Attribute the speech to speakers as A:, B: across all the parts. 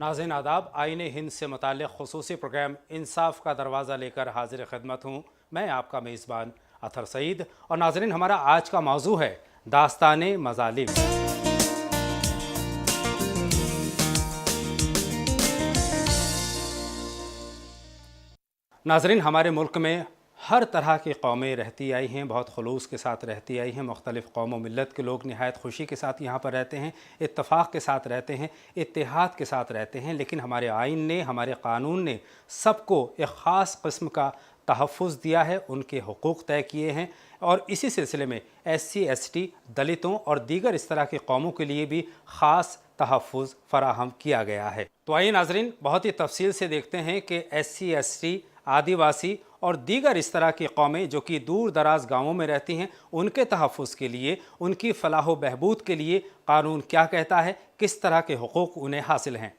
A: नाज़रीन आदाब, आईन हिंद से मुताल्लिक़ ख़ुसूसी प्रोग्राम इंसाफ का दरवाज़ा लेकर हाजिर खिदमत हूँ। मैं आपका मेज़बान अतर सईद। और नाज़रीन, हमारा आज का मौजू है दास्ताने मज़ालिम। नाज़रीन, हमारे मुल्क में हर तरह की कौमें रहती आई हैं, बहुत खलूस के साथ रहती आई हैं। मुख्तलिफ़ कौम व मिल्लत के लोग नहायत खुशी के साथ यहाँ पर रहते हैं, इत्तफ़ाक़ के साथ रहते हैं, इत्तेहाद के साथ रहते हैं। लेकिन हमारे आइन ने, हमारे क़ानून ने सबको एक ख़ास किस्म का तहफ़्फ़ुज़ दिया है, उनके हुकूक़ तय किए हैं। और इसी सिलसिले में SC ST, दलितों और दीगर इस तरह की कौमों के लिए भी ख़ास तहफ़्फ़ुज़ फ़राहम किया गया है। तो आइए नाज़रीन, बहुत ही तफसील से देखते हैं कि SC ST, आदिवासी और दीगर इस तरह की कौमें जो कि दूर दराज गाँवों में रहती हैं, उनके तहफ़्फ़ुज़ के लिए, उनकी फ़लाह व बहबूद के लिए कानून क्या कहता है, किस तरह के हुकूक़ उन्हें हासिल हैं।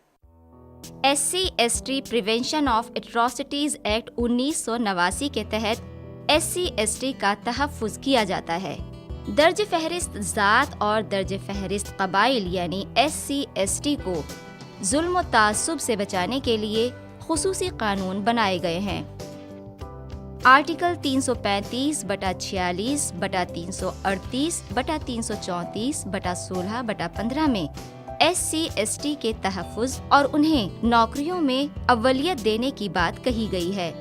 B: SC ST prevention of atrocities act 1989 के तहत SC ST का तहफ़्फ़ुज़ किया जाता है। दर्ज फहरिस्त ज़ात और दर्ज फहरिस्त कबाइल यानी SC ST को जुल्म व तासुब से बचाने के लिए खुसूसी कानून बनाए गए हैं। आर्टिकल 335/46/338/334/16/15 में SC ST के तहफ़्फ़ुज़ और उन्हें नौकरियों में अव्वलियत देने की बात कही गई है।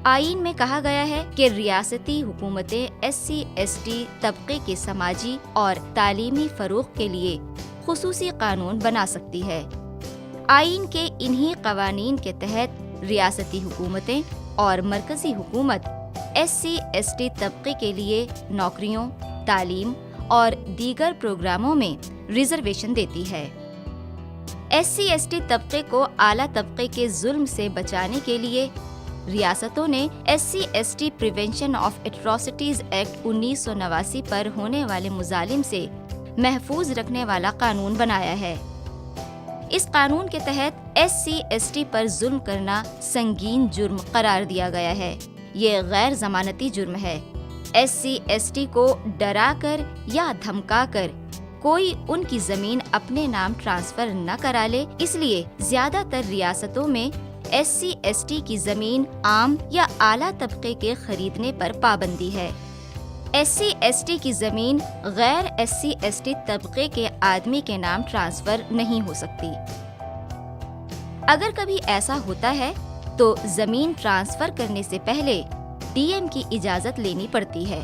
B: आईन में कहा गया है कि रियासती हुकूमतें SC ST तबके के समाजी और तालीमी फ़रोग़ के लिए खुसूसी कानून बना सकती है। आईन के इन्हीं कवानीन के तहत रियासती हुकूमतें और मरकज़ी हुकूमत SC ST तबके के लिए नौकरियों, तालीम और दीगर प्रोग्रामों में रिजर्वेशन देती है। SC ST तबके को आला तबके के जुल्म से बचाने के लिए रियासतों ने SC ST prevention of atrocities act 1989 पर होने वाले मुजालिम से महफूज रखने वाला कानून बनाया है। इस कानून के तहत SC ST पर जुल्म करना संगीन जुर्म करार दिया गया है। ये गैर जमानती जुर्म है। SC ST को डराकर या धमकाकर कोई उनकी जमीन अपने नाम ट्रांसफर न करा ले, इसलिए ज्यादातर रियासतों में SC ST की जमीन आम या आला तबके के खरीदने पर पाबंदी है। SC ST की जमीन गैर SC ST तबके के आदमी के नाम ट्रांसफर नहीं हो सकती। अगर कभी ऐसा होता है तो जमीन ट्रांसफर करने से पहले DM की इजाजत लेनी पड़ती है।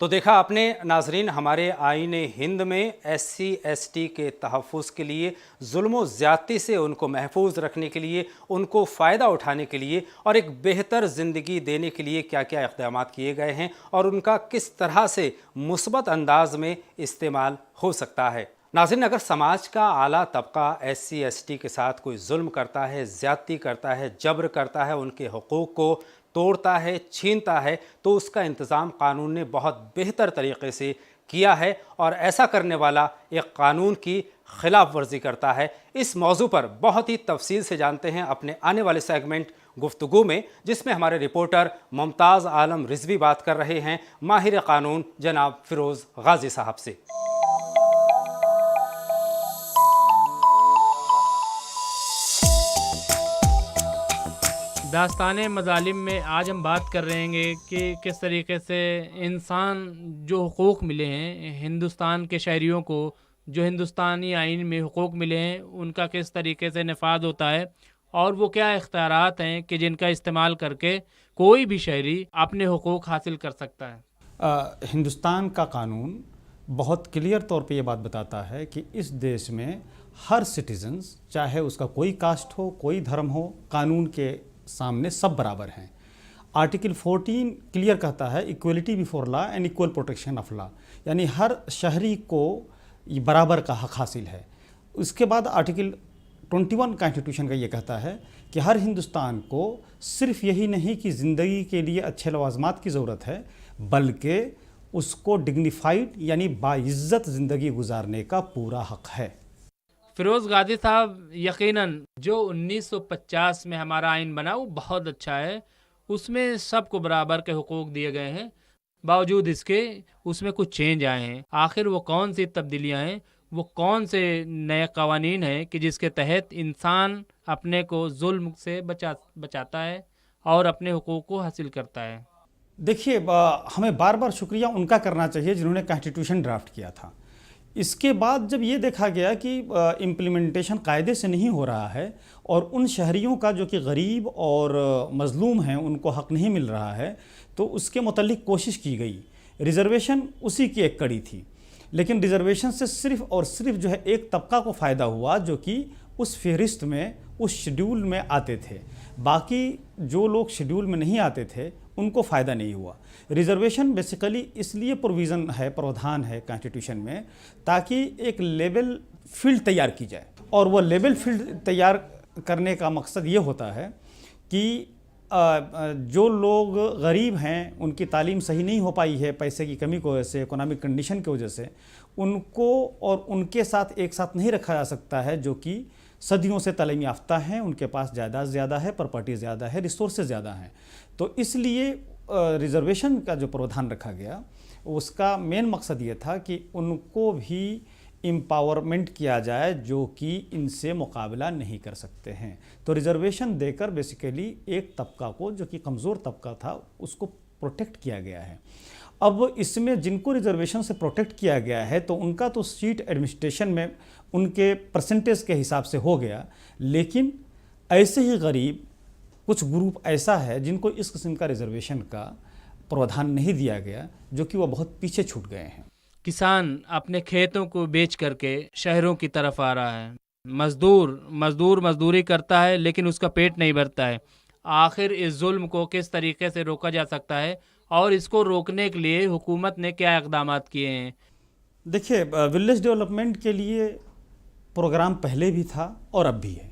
A: तो देखा आपने नाजरीन, हमारे आईन हिंद में SC ST के तहफ़्फ़ुज़ के लिए, जुल्म ज़्यादती से उनको महफूज रखने के लिए, उनको फ़ायदा उठाने के लिए और एक बेहतर ज़िंदगी देने के लिए क्या क्या इक़दाम किए गए हैं और उनका किस तरह से मुस्बत अंदाज में इस्तेमाल हो सकता है। नाज़रीन, अगर समाज का आला तबका SC ST के साथ कोई जुल्म करता है, ज़्यादती करता है, जबर करता है, उनके हुकूक़ को तोड़ता है, छीनता है, तो उसका इंतज़ाम कानून ने बहुत बेहतर तरीक़े से किया है और ऐसा करने वाला एक कानून की खिलाफ वर्जी करता है। इस मौजू पर बहुत ही तफसील से जानते हैं अपने आने वाले सेगमेंट गुफ्तगू में, जिसमें हमारे रिपोर्टर मुमताज़ आलम रिजवी बात कर रहे हैं माहिर कानून जनाब फ़िरोज़ गाज़ी साहब से।
C: दास्ताने मज़ालिम में आज हम बात कर रहे हैं कि किस तरीके से इंसान जो हुकूक़ मिले हैं हिंदुस्तान के शहरियों को, जो हिंदुस्तानी आइन में हुकूक़ मिले हैं, उनका किस तरीके से नफाज होता है और वो क्या इख्तियारात हैं कि जिनका इस्तेमाल करके कोई भी शहरी अपने हुकूक़ हासिल कर सकता है।
D: हिंदुस्तान का कानून बहुत क्लियर तौर पे ये बात बताता है कि इस देश में हर सिटीजन्स, चाहे उसका कोई कास्ट हो, कोई धर्म हो, कानून के सामने सब बराबर हैं। आर्टिकल 14 क्लियर कहता है equality before law and equal protection of law, यानी हर शहरी को बराबर का हक हासिल है। उसके बाद आर्टिकल 21 कॉन्स्टिट्यूशन का ये कहता है कि हर हिंदुस्तान को सिर्फ यही नहीं कि ज़िंदगी के लिए अच्छे लवाजमात की ज़रूरत है, बल्कि उसको डिग्निफाइड यानी बाइज़्ज़त ज़िंदगी गुजारने का पूरा हक है।
C: फ़िरोज़ गाज़ी साहब, यकीनन जो 1950 में हमारा आइन बना वो बहुत अच्छा है, उसमें सबको बराबर के हुकूक दिए गए हैं। बावजूद इसके उसमें कुछ चेंज आए हैं। आखिर वो कौन सी तब्दीलियाँ हैं, वो कौन से नए कवानीन हैं कि जिसके तहत इंसान अपने को जुल्म से बचाता है और अपने हुकूक को हासिल करता है।
D: देखिए, हमें बार बार शुक्रिया उनका करना चाहिए जिन्होंने कॉन्स्टिट्यूशन ड्राफ्ट किया था। इसके बाद जब ये देखा गया कि इम्प्लीमेंटेशन कायदे से नहीं हो रहा है और उन शहरियों का जो कि गरीब और मज़लूम हैं उनको हक़ नहीं मिल रहा है, तो उसके मुतल्लिक कोशिश की गई। रिज़र्वेशन उसी की एक कड़ी थी, लेकिन रिज़र्वेशन से सिर्फ़ और सिर्फ जो है एक तबका को फ़ायदा हुआ जो कि उस फहरिस्त में, उस शेड्यूल में आते थे। बाकी जो लोग शेड्यूल में नहीं आते थे उनको फ़ायदा नहीं हुआ। रिज़र्वेशन बेसिकली इसलिए प्रोविज़न है, प्रावधान है कॉन्स्टिट्यूशन में, ताकि एक लेवल फील्ड तैयार की जाए। और वो लेवल फील्ड तैयार करने का मकसद ये होता है कि जो लोग गरीब हैं, उनकी तालीम सही नहीं हो पाई है पैसे की कमी की वजह से, इकोनॉमिक कंडीशन की वजह से, उनको और उनके साथ एक साथ नहीं रखा जा सकता है जो कि सदियों से तालीम याफ्ता हैं, उनके पास जायदाद ज़्यादा है, प्रॉपर्टी ज़्यादा है, रिसोर्सेज ज़्यादा हैं। तो इसलिए रिज़र्वेशन का जो प्रावधान रखा गया उसका मेन मकसद ये था कि उनको भी एम्पावरमेंट किया जाए जो कि इनसे मुकाबला नहीं कर सकते हैं। तो रिज़र्वेशन देकर बेसिकली एक तबका को, जो कि कमज़ोर तबका था, उसको प्रोटेक्ट किया गया है। अब इसमें जिनको रिज़र्वेशन से प्रोटेक्ट किया गया है तो उनका तो सीट एडमिनिस्ट्रेशन में उनके परसेंटेज के हिसाब से हो गया, लेकिन ऐसे ही गरीब कुछ ग्रुप ऐसा है जिनको इस किस्म का रिज़र्वेशन का प्रावधान नहीं दिया गया, जो कि वह बहुत पीछे छूट गए हैं।
C: किसान अपने खेतों को बेच करके शहरों की तरफ आ रहा है। मजदूर मजदूरी करता है लेकिन उसका पेट नहीं भरता है। आखिर इस जुल्म को किस तरीके से रोका जा सकता है और इसको रोकने के लिए हुकूमत ने क्या इक़दाम किए हैं?
D: देखिए, विलेज डेवलपमेंट के लिए प्रोग्राम पहले भी था और अब भी है,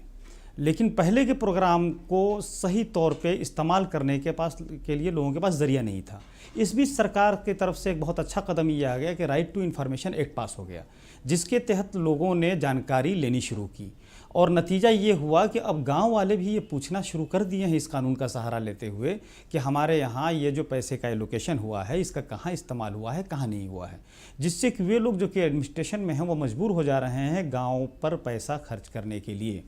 D: लेकिन पहले के प्रोग्राम को सही तौर पे इस्तेमाल करने के लिए लोगों के पास ज़रिया नहीं था। इस बीच सरकार की तरफ से एक बहुत अच्छा कदम ये आ गया कि right to information act pass हो गया, जिसके तहत लोगों ने जानकारी लेनी शुरू की। और नतीजा ये हुआ कि अब गांव वाले भी ये पूछना शुरू कर दिए हैं इस कानून का सहारा लेते हुए कि हमारे यहाँ ये जो पैसे का एलोकेशन हुआ है इसका कहाँ इस्तेमाल हुआ है, कहाँ नहीं हुआ है, जिससे कि वे लोग जो कि एडमिनिस्ट्रेशन में हैं वो मजबूर हो जा रहे हैं गाँव पर पैसा खर्च करने के लिए।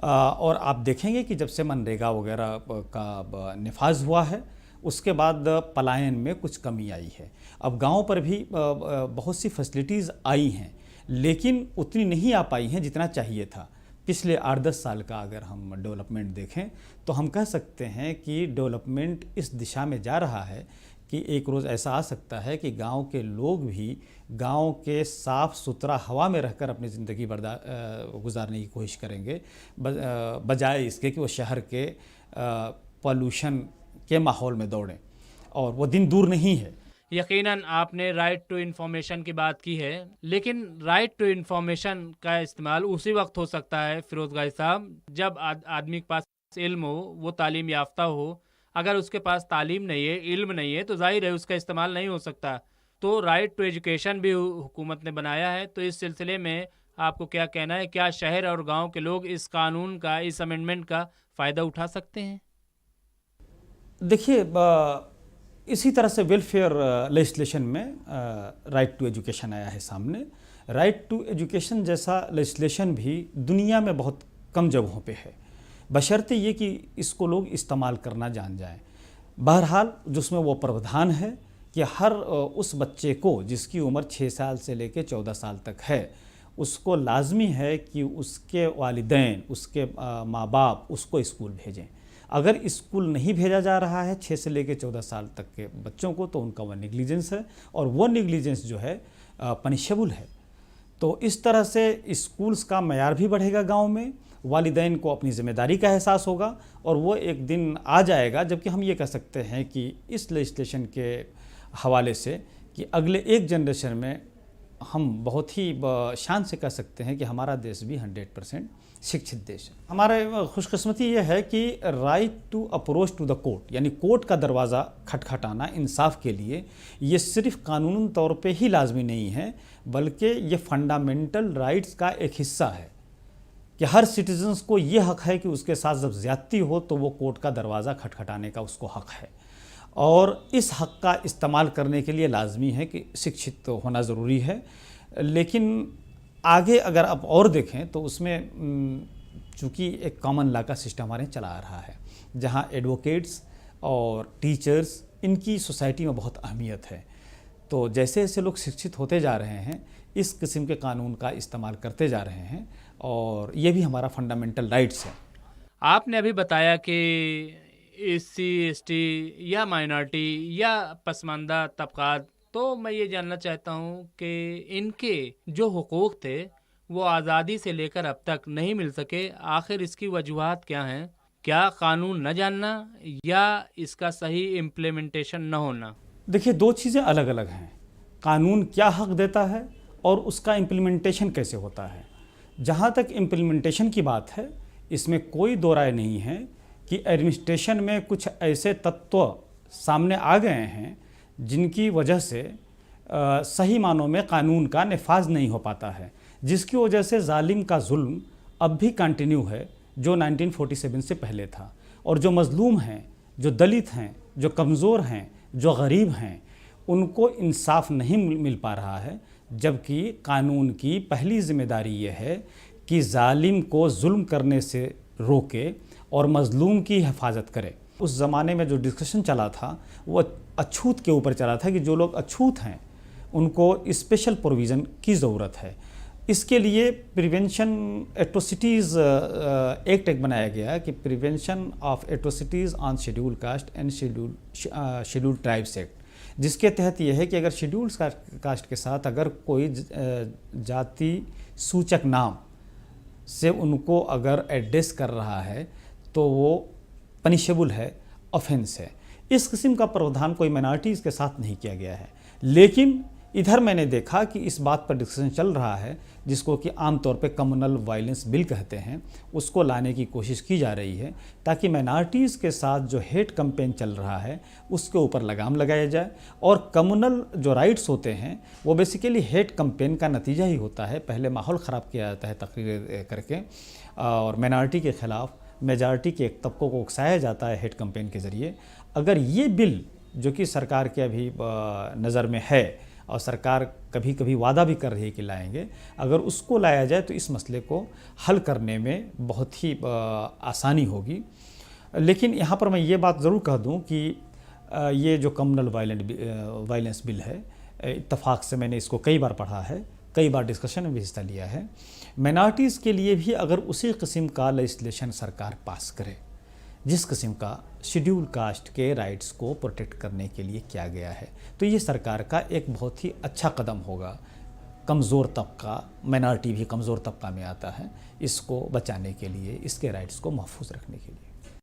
D: और आप देखेंगे कि जब से मनरेगा वगैरह का नफाज हुआ है उसके बाद पलायन में कुछ कमी आई है। अब गांव पर भी बहुत सी फैसिलिटीज़ आई हैं, लेकिन उतनी नहीं आ पाई हैं जितना चाहिए था। पिछले 8-10 साल का अगर हम डेवलपमेंट देखें तो हम कह सकते हैं कि डेवलपमेंट इस दिशा में जा रहा है कि एक रोज़ ऐसा आ सकता है कि गांव के लोग भी गांव के साफ़ सुथरा हवा में रहकर अपनी ज़िंदगी गुजारने की कोशिश करेंगे, बजाय इसके कि वो शहर के पॉल्यूशन के माहौल में दौड़ें, और वो दिन दूर नहीं है।
C: यकीनन आपने राइट टू इन्फॉर्मेशन की बात की है, लेकिन राइट टू इन्फॉर्मेशन का इस्तेमाल उसी वक्त हो सकता है फिरोज़ गाजी साहब जब आदमी के पास इल्म हो, वो तालीम याफ्ता हो। अगर उसके पास तालीम नहीं है, इल्म नहीं है, तो जाहिर है उसका इस्तेमाल नहीं हो सकता। तो राइट टू एजुकेशन भी हुकूमत ने बनाया है। तो इस सिलसिले में आपको क्या कहना है, क्या शहर और गांव के लोग इस कानून का, इस अमेंडमेंट का फ़ायदा उठा सकते हैं?
D: देखिए, इसी तरह से वेलफेयर लेजिस्लेशन में राइट टू एजुकेशन आया है सामने। राइट टू एजुकेशन जैसा लेजिस्लेशन भी दुनिया में बहुत कम जगहों पे है, बशर्ते ये कि इसको लोग इस्तेमाल करना जान जाएं। बहरहाल जिसमें वो प्रावधान है कि हर उस बच्चे को जिसकी उम्र 6 साल से लेकर 14 साल तक है, उसको लाजमी है कि उसके वालिदैन, उसके माँ बाप उसको स्कूल भेजें। अगर स्कूल नहीं भेजा जा रहा है 6 से लेकर 14 साल तक के बच्चों को, तो उनका वह निगलिजेंस है, और वो निगलिजेंस जो है पनिशेबल है। तो इस तरह से स्कूल्स का मयार भी बढ़ेगा गांव में, वालिदैन को अपनी ज़िम्मेदारी का एहसास होगा, और वो एक दिन आ जाएगा जबकि हम ये कह सकते हैं कि इस लेजिस्लेशन के हवाले से कि अगले एक जनरेशन में हम बहुत ही शान से कह सकते हैं कि हमारा देश भी 100% शिक्षित देश है। हमारे खुशकिस्मती ये है कि right to approach to the court, यानी कोर्ट का दरवाज़ा खटखटाना इंसाफ के लिए, ये सिर्फ कानूनी तौर पे ही लाजमी नहीं है, बल्कि ये फंडामेंटल राइट्स का एक हिस्सा है कि हर सिटीजन्स को ये हक़ है कि उसके साथ जब ज़्यादती हो तो वो कोर्ट का दरवाज़ा खटखटाने का उसको हक़ है। और इस हक़ का इस्तेमाल करने के लिए लाजमी है कि शिक्षित तो होना ज़रूरी है, लेकिन आगे अगर आप और देखें तो उसमें चूँकि एक कॉमन लॉ का सिस्टम हमारे यहाँ चला आ रहा है, जहाँ एडवोकेट्स और टीचर्स इनकी सोसाइटी में बहुत अहमियत है। तो जैसे जैसे लोग शिक्षित होते जा रहे हैं, इस किस्म के कानून का इस्तेमाल करते जा रहे हैं, और ये भी हमारा फंडामेंटल राइट्स है।
C: आपने अभी बताया कि एससी एसटी या माइनॉरिटी या पसमानदा तबकात, तो मैं ये जानना चाहता हूँ कि इनके जो हुकूक थे वो आज़ादी से लेकर अब तक नहीं मिल सके, आखिर इसकी वजूहात क्या हैं? क्या कानून न जानना या इसका सही इम्प्लीमेंटेशन न होना?
D: देखिए, दो चीज़ें अलग अलग हैं। कानून क्या हक देता है और उसका इम्प्लीमेंटेशन कैसे होता है। जहाँ तक इम्प्लीमेंटेशन की बात है, इसमें कोई दो राय नहीं है कि एडमिनिस्ट्रेशन में कुछ ऐसे तत्व सामने आ गए हैं जिनकी वजह से सही मानों में कानून का नफाज नहीं हो पाता है, जिसकी वजह से जालिम का जुल्म अब भी कंटिन्यू है जो 1947 से पहले था। और जो मज़लूम हैं, जो दलित हैं, जो कमज़ोर हैं, जो गरीब हैं, उनको इंसाफ नहीं मिल पा रहा है। जबकि कानून की पहली ज़िम्मेदारी ये है कि जालिम को जुल्म करने से रोके और मज़लूम की हिफाजत करे। उस ज़माने में जो डिस्कशन चला था वो अछूत के ऊपर चला था कि जो लोग अछूत हैं उनको स्पेशल प्रोविज़न की ज़रूरत है। इसके लिए प्रिवेंशन एट्रोसिटीज़ एक्ट एक बनाया गया कि prevention of atrocities on schedule caste and schedule tribes act, जिसके तहत यह है कि अगर शेड्यूल कास्ट के साथ अगर कोई जाति सूचक नाम से उनको अगर एड्रेस कर रहा है तो वो पनिशेबल है, ऑफेंस है। इस किस्म का प्रावधान कोई माइनॉरिटीज़ के साथ नहीं किया गया है। लेकिन इधर मैंने देखा कि इस बात पर डिस्कशन चल रहा है जिसको कि आमतौर पे कम्युनल वायलेंस बिल कहते हैं, उसको लाने की कोशिश की जा रही है ताकि माइनॉरिटीज़ के साथ जो हेट कैंपेन चल रहा है उसके ऊपर लगाम लगाया जाए। और कम्युनल जो राइट्स होते हैं वो बेसिकली हेट कैंपेन का नतीजा ही होता है। पहले माहौल ख़राब किया जाता है तकरीर करके और माइनॉरिटी के ख़िलाफ़ मेजॉरिटी के एक तबकों को उकसाया जाता है हेट कैंपेन के ज़रिए। अगर ये बिल जो कि सरकार के अभी नज़र में है और सरकार कभी कभी वादा भी कर रही है कि लाएंगे, अगर उसको लाया जाए तो इस मसले को हल करने में बहुत ही आसानी होगी। लेकिन यहाँ पर मैं ये बात ज़रूर कह दूँ कि ये जो कम्युनल वायलेंस बिल है, इत्तफाक से मैंने इसको कई बार पढ़ा है, कई बार डिस्कशन में भी हिस्सा लिया है। माइनॉरिटीज़ के लिए भी अगर उसी किस्म का लेजिस्लेशन सरकार पास करे जिस किस्म का शेड्यूल कास्ट के राइट्स को प्रोटेक्ट करने के लिए किया गया है, तो ये सरकार का एक बहुत ही अच्छा कदम होगा। कमज़ोर तबका, माइनॉरिटी भी कमज़ोर तबका में आता है, इसको बचाने के लिए, इसके राइट्स को महफूज रखने के लिए।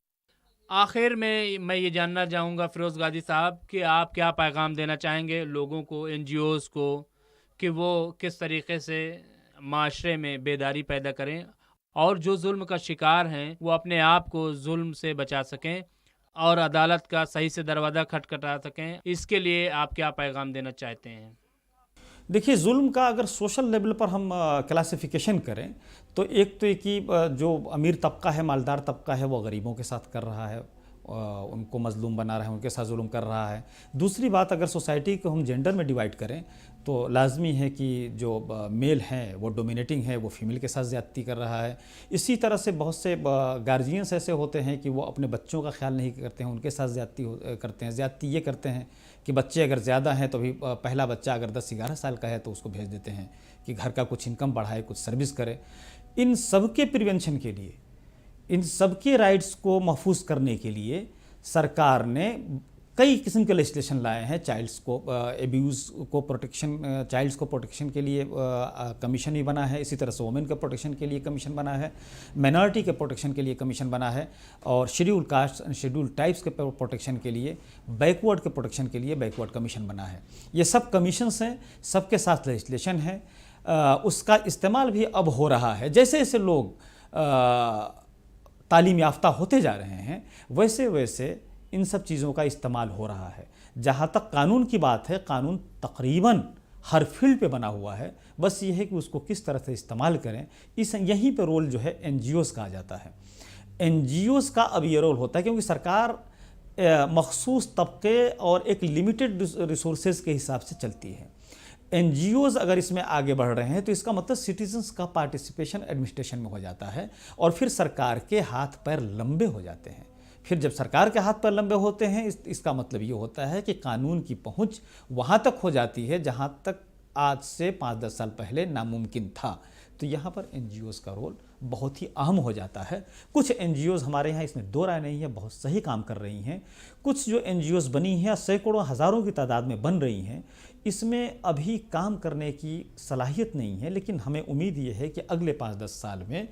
C: आखिर में मैं ये जानना चाहूँगा फ़िरोज़ गाज़ी साहब कि आप क्या पैगाम देना चाहेंगे लोगों को, NGOs को, कि वो किस तरीके से माशरे में बेदारी पैदा करें और जो जुल्म का शिकार हैं वो अपने आप को जुल्म से बचा सकें और अदालत का सही से दरवाज़ा खटखटा सकें। इसके लिए आप क्या पैगाम देना चाहते हैं?
D: देखिए, जुल्म का अगर सोशल लेवल पर हम क्लासिफिकेशन करें तो एक तो ये कि जो अमीर तबका है, मालदार तबका है, वो गरीबों के साथ कर रहा है, उनको मजलूम बना रहा है, उनके साथ जुल्म कर रहा है। दूसरी बात, अगर सोसाइटी को हम जेंडर में डिवाइड करें तो लाजमी है कि जो मेल हैं वो डोमिनेटिंग है, वो फीमेल के साथ ज़्यादती कर रहा है। इसी तरह से बहुत से गार्जियंस ऐसे होते हैं कि वो अपने बच्चों का ख्याल नहीं करते हैं, उनके साथ ज़्यादती करते हैं। ज़्यादती ये करते हैं कि बच्चे अगर ज़्यादा हैं तो भी पहला बच्चा अगर 10-11 साल का है तो उसको भेज देते हैं कि घर का कुछ इनकम बढ़ाए, कुछ सर्विस करे। इन सब के प्रिवेंशन के लिए, इन सब के राइट्स को महफूज करने के लिए सरकार ने कई किस्म के लेजिस्लेशन लाए हैं। चाइल्ड्स को एब्यूज़ को प्रोटेक्शन, चाइल्ड्स को प्रोटेक्शन के लिए कमीशन भी बना है। इसी तरह से वुमेन के प्रोटेक्शन के लिए कमीशन बना है, माइनॉरिटी के प्रोटेक्शन के लिए कमीशन बना है, और schedule caste and schedule types के प्रोटेक्शन के लिए, बैकवर्ड के प्रोटेक्शन के लिए बैकवर्ड कमीशन बना है। ये सब कमीशंस हैं, सबके साथ लेजिस्लेशन है। उसका इस्तेमाल भी अब हो रहा है। जैसे जैसे लोग तालीम याफ्ता होते जा रहे हैं वैसे वैसे इन सब चीज़ों का इस्तेमाल हो रहा है। जहाँ तक कानून की बात है, कानून तकरीबन हर फील्ड पे बना हुआ है, बस ये है कि उसको किस तरह से इस्तेमाल करें। यहीं पे रोल जो है NGOs का आ जाता है। NGOs का अब ये रोल होता है क्योंकि सरकार मखसूस तबके और एक लिमिटेड रिसोर्सेज के हिसाब से चलती है। एनजीओज अगर इसमें आगे बढ़ रहे हैं तो इसका मतलब सिटीजन्स का पार्टिसिपेशन एडमिनिस्ट्रेशन में हो जाता है और फिर सरकार के हाथ पैर लंबे हो जाते हैं। फिर जब सरकार के हाथ पैर लंबे होते हैं इसका मतलब ये होता है कि कानून की पहुंच वहाँ तक हो जाती है जहाँ तक आज से 5-10 साल पहले नामुमकिन था। तो यहाँ पर एनजीओज़ का रोल बहुत ही अहम हो जाता है। कुछ एनजीओज़ हमारे यहाँ, इसमें दो राय नहीं है, बहुत सही काम कर रही हैं। कुछ जो एनजीओज़ बनी हैं सैकड़ों हज़ारों की तादाद में बन रही हैं, इसमें अभी काम करने की सलाहियत नहीं है, लेकिन हमें उम्मीद ये है कि अगले 5-10 साल में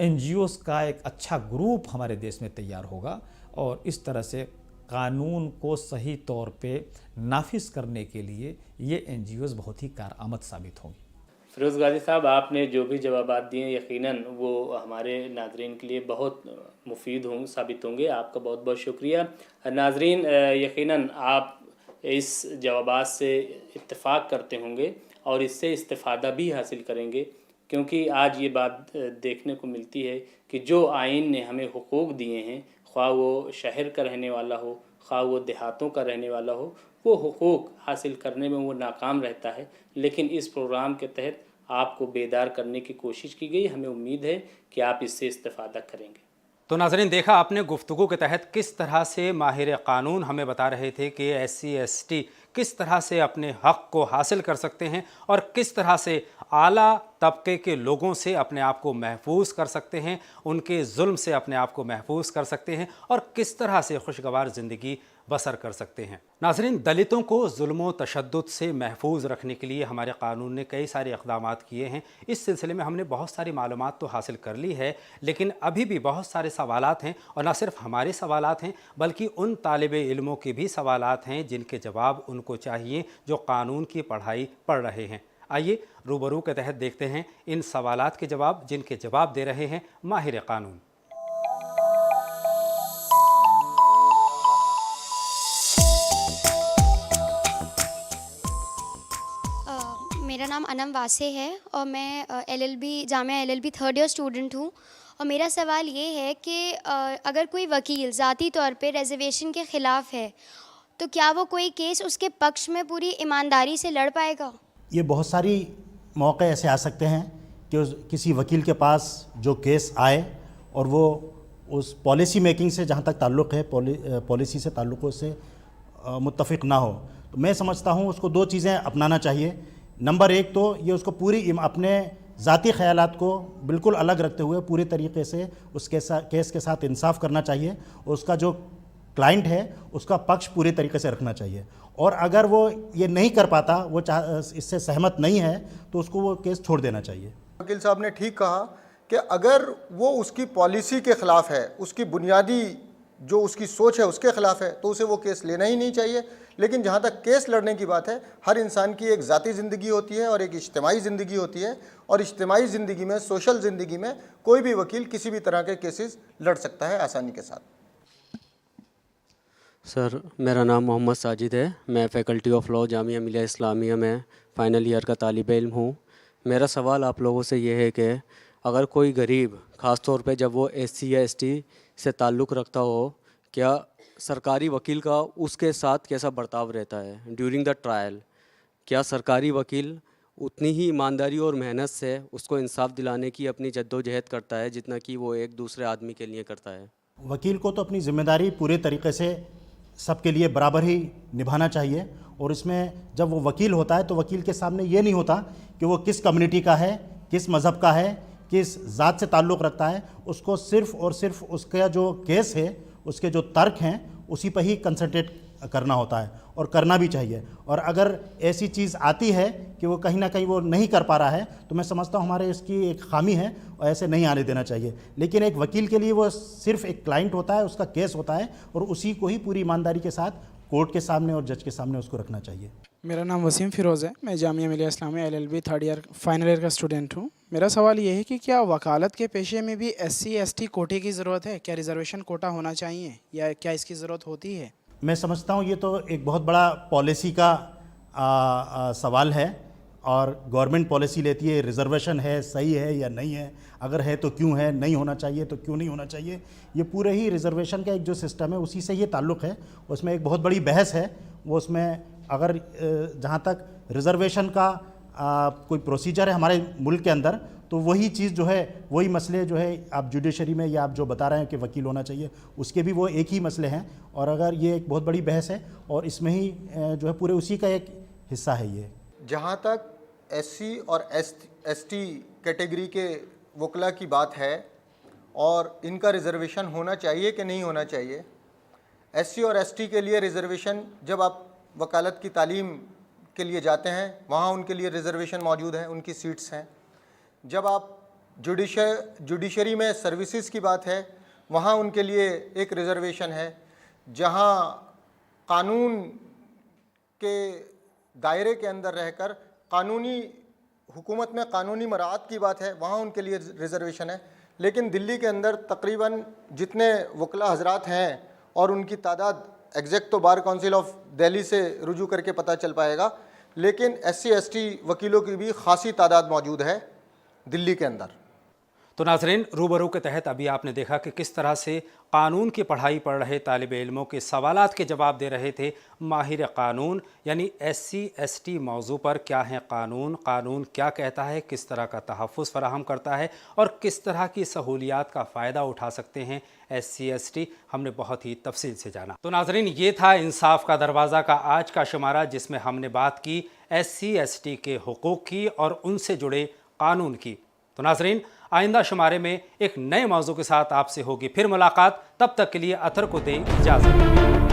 D: एनजीओज़ का एक अच्छा ग्रुप हमारे देश में तैयार होगा और इस तरह से कानून को सही तौर पे नाफिज करने के लिए ये एनजीओज़ बहुत ही कारआमद साबित होंगी।
C: फिरोज़ गाजी साहब, आपने जो भी जवाबात दिए यकीनन वो हमारे नाजरीन के लिए बहुत मुफीद साबित होंगे। आपका बहुत बहुत शुक्रिया। नाजरीन, यकीनन आप इस जवाबात से इत्तेफाक करते होंगे और इससे इस्तिफ़ादा भी हासिल करेंगे, क्योंकि आज ये बात देखने को मिलती है कि जो आइन ने हमें हुकूक दिए हैं, ख्वाह वो शहर का रहने वाला हो, ख्वाह वो देहातों का रहने वाला हो, वो हुकूक हासिल करने में वो नाकाम रहता है। लेकिन इस प्रोग्राम के तहत आपको बेदार करने की कोशिश की गई। हमें उम्मीद है कि आप इससे इस्तिफ़ादा करेंगे।
A: तो नाज़रीन, देखा आपने गुफ्तगू के तहत किस तरह से माहिर कानून हमें बता रहे थे कि SC/ST किस तरह से अपने हक़ को हासिल कर सकते हैं और किस तरह से आला तबके के लोगों से अपने आप को महफूज कर सकते हैं, उनके जुल्म से अपने आप को महफूज कर सकते हैं और किस तरह से खुशगवार ज़िंदगी बसर कर सकते हैं। नाज़रीन, दलितों को जुल्म व तशद्दुद से महफूज रखने के लिए हमारे कानून ने कई सारे इक़दामात किए हैं। इस सिलसिले में हमने बहुत सारी मालूमात तो हासिल कर ली है, लेकिन अभी भी बहुत सारे सवालात हैं और न सिर्फ हमारे सवालात हैं बल्कि उन तालिबे इल्मों के भी सवालात हैं जिनके जवाब उनको चाहिए जो कानून की पढ़ाई पढ़ रहे हैं। आइए रूबरू के तहत देखते हैं इन सवालात के जवाब, जिनके जवाब दे रहे हैं माहिर कानून।
E: मेरा नाम अनम वासे है और मैं Jamia LLB 3rd year student हूँ। और मेरा सवाल ये है कि अगर कोई वकील ज़ाती तौर पे रिजर्वेशन के ख़िलाफ़ है तो क्या वो कोई केस उसके पक्ष में पूरी ईमानदारी से लड़ पाएगा?
F: ये बहुत सारी मौक़े ऐसे आ सकते हैं कि किसी वकील के पास जो केस आए और वो उस पॉलिसी मेकिंग से जहाँ तक ताल्लुक़ है, पॉलिसी से ताल्लुक़ों से मुत्तफ़िक़ ना हो, तो मैं समझता हूँ उसको दो चीज़ें अपनाना चाहिए। नंबर एक तो ये उसको पूरी अपने ज़ाती ख़यालात को बिल्कुल अलग रखते हुए पूरे तरीके से उस केस के साथ इंसाफ करना चाहिए और उसका जो क्लाइंट है उसका पक्ष पूरे तरीके से रखना चाहिए। और अगर वो ये नहीं कर पाता, वो इससे सहमत नहीं है, तो उसको वो केस छोड़ देना चाहिए।
G: वकील साहब ने ठीक कहा कि अगर वो उसकी पॉलिसी के ख़िलाफ़ है, उसकी बुनियादी जो उसकी सोच है उसके ख़िलाफ़ है, तो उसे वो केस लेना ही नहीं चाहिए। लेकिन जहाँ तक केस लड़ने की बात है, हर इंसान की एक ज़ाती ज़िंदगी होती है और एक इज्तिमाई ज़िंदगी होती है, और इज्तिमाई ज़िंदगी में, सोशल ज़िंदगी में कोई भी वकील किसी भी तरह के केसेस लड़ सकता है आसानी के साथ।
H: सर, मेरा नाम मोहम्मद साजिद है। मैं faculty of law Jamia Millia Islamia में फ़ाइनल ईयर का तालिब इल्म हूँ। मेरा सवाल आप लोगों से ये है कि अगर कोई गरीब, ख़ास तौर पे जब वो SC या ST से ताल्लुक़ रखता हो, क्या सरकारी वकील का उसके साथ कैसा बर्ताव रहता है ड्यूरिंग द ट्रायल? क्या सरकारी वकील उतनी ही ईमानदारी और मेहनत से उसको इंसाफ दिलाने की अपनी जद्दोजहद करता है जितना कि वो एक दूसरे आदमी के लिए करता है?
F: वकील को तो अपनी ज़िम्मेदारी पूरे तरीके से सबके लिए बराबर ही निभाना चाहिए। और इसमें जब वो वकील होता है तो वकील के सामने ये नहीं होता कि वो किस कम्युनिटी का है, किस मज़हब का है, किस ज़ात से ताल्लुक़ रखता है। उसको सिर्फ़ और सिर्फ उसका जो केस है, उसके जो तर्क हैं, उसी पर ही कंसंट्रेट करना होता है और करना भी चाहिए। और अगर ऐसी चीज़ आती है कि वो कहीं ना कहीं वो नहीं कर पा रहा है, तो मैं समझता हूँ हमारे इसकी एक खामी है और ऐसे नहीं आने देना चाहिए। लेकिन एक वकील के लिए वो सिर्फ एक क्लाइंट होता है, उसका केस होता है, और उसी को ही पूरी ईमानदारी के साथ कोर्ट के सामने और जज के सामने उसको रखना चाहिए।
I: मेरा नाम वसीम फ़िरोज़ है। मैं Jamia Millia Islamia LLB 3rd year final year का स्टूडेंट हूँ। मेरा सवाल ये है कि क्या वकालत के पेशे में भी SC/ST कोटे की ज़रूरत है? क्या रिज़र्वेशन कोटा होना चाहिए या क्या इसकी ज़रूरत होती है?
F: मैं समझता हूँ ये तो एक बहुत बड़ा पॉलिसी का सवाल है और गवर्नमेंट पॉलिसी लेती है रिज़र्वेशन है, सही है या नहीं है, अगर है तो क्यों है, नहीं होना चाहिए तो क्यों नहीं होना चाहिए। ये पूरे ही रिज़र्वेशन का एक जो सिस्टम है उसी से ये ताल्लुक़ है। उसमें एक बहुत बड़ी बहस है, वो उसमें अगर जहाँ तक रिजर्वेशन का कोई प्रोसीजर है हमारे मुल्क के अंदर, तो वही चीज़ जो है, वही मसले जो है आप जुडिशरी में या आप जो बता रहे हैं कि वकील होना चाहिए, उसके भी वो एक ही मसले हैं। और अगर ये एक बहुत बड़ी बहस है और इसमें ही जो है पूरे उसी का एक हिस्सा है ये।
G: जहाँ तक SC और ST कैटेगरी के वकला की बात है और इनका रिज़र्वेशन होना चाहिए कि नहीं होना चाहिए, SC और ST के लिए रिज़र्वेशन, जब आप वकालत की तालीम के लिए जाते हैं वहाँ उनके लिए रिज़र्वेशन मौजूद है, उनकी सीट्स हैं। जब आप जुडिशरी में सर्विसेज की बात है वहाँ उनके लिए एक रिज़र्वेशन है। जहाँ कानून के दायरे के अंदर रहकर कानूनी हुकूमत में कानूनी मराहत की बात है वहाँ उनके लिए रिज़र्वेशन है। लेकिन दिल्ली के अंदर तकरीबन जितने वकला हजरात हैं और उनकी तादाद एग्जैक्ट तो बार काउंसिल ऑफ दिल्ली से रुजू करके पता चल पाएगा, लेकिन SC ST वकीलों की भी खासी तादाद मौजूद है दिल्ली के अंदर।
A: तो नाज़रीन, रूबरू के तहत अभी आपने देखा कि किस तरह से कानून की पढ़ाई पढ़ रहे तालिब इल्मों के सवालात के जवाब दे रहे थे माहिर कानून, यानी SC ST मौजू पर क्या है कानून, कानून क्या कहता है, किस तरह का तहफ़्फ़ुज़ फराहम करता है और किस तरह की सहूलियात का फ़ायदा उठा सकते हैं SC ST, हमने बहुत ही तफसील से जाना। तो नाज़रीन, ये था इंसाफ का दरवाज़ा का आज का शुमारा, जिसमें हमने बात की SC ST के हुकूक़ की और उनसे जुड़े कानून की। तो नाज़रीन, आइंदा शुमारे में एक नए मौजू के साथ आपसे होगी फिर मुलाकात। तब तक के लिए अतर को दें इजाज़त।